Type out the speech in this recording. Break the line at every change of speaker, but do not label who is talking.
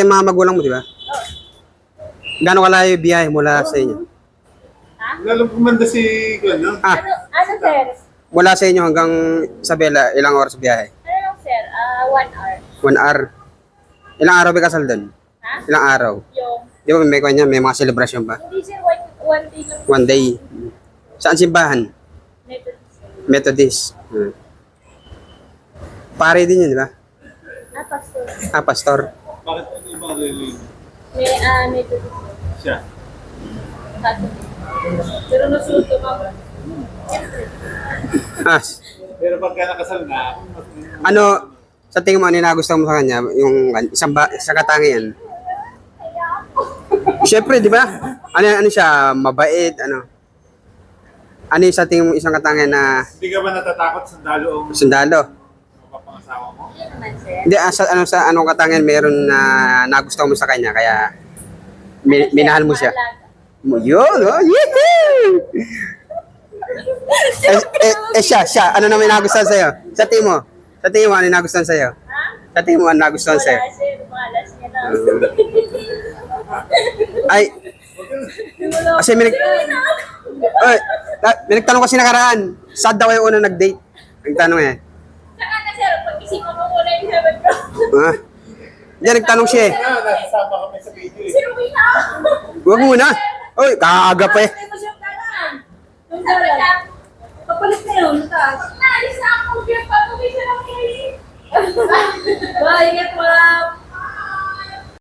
Yung mga magulang mo, di ba? Gano'ng kalayo yung biyahe mula sa inyo?
Ha?
Lalo pumanda si ano?
Ano, sir?
Mula sa inyo hanggang Isabela, ilang oras biyahe?
Ano lang, sir? 1 hour.
1 hour. Ilang araw ba kasal doon?
Ha?
Ilang araw?
Yung,
Di ba may kanya, may mga celebration ba?
hindi, sir, one day lang.
1 day. Saan simbahan?
Methodist.
Methodist. Pare din yun, di ba?
Pastor.
Pastor.
Bakit ano yung mga lilin?
Methodist.
Siya.
Catholic. Pero nasuot ko, mama.
Ah,
Pero pagka nakasal na,
ano, sa tingin mo, ano yung nagustuhan mo sa kanya? Yung isang katangian? Siyempre, di ba? Ano siya, mabait, ano? Ano yung sa tingin mo isang katangian na
hindi ka ba natatakot sundalo ang
sundalo?
papangasawa mo?
Hindi naman, sir.
Hindi, sa anong katangian meron na nagustuhan mo sa kanya, kaya minahal mo siya? Yun, oh, yehey! Siya, ano naman nagustuhan sa'yo? Sa tingin mo, ano yung nagustuhan sa'yo?
Ha?
Sa tingin mo, ano nagustuhan sa'yo?
Wala, sir. Malas niya na.
Ay, kasi may nagtanong kasi nakaraan, saan daw kayo una nag-date? Nagtanong eh.
Saka na, sir. Pag-isipan mo muna yung sabi ko.
Ah, hindi, nagtanong siya eh.
Nasasama kami sa video eh.
Sir, uwi na.
Huwag muna. Uy, kaaga pa eh.
Yung dala. Papalit na yun. Naalis na ako. Pag-uwi siya lang kayo. Bye, ingat mo lang.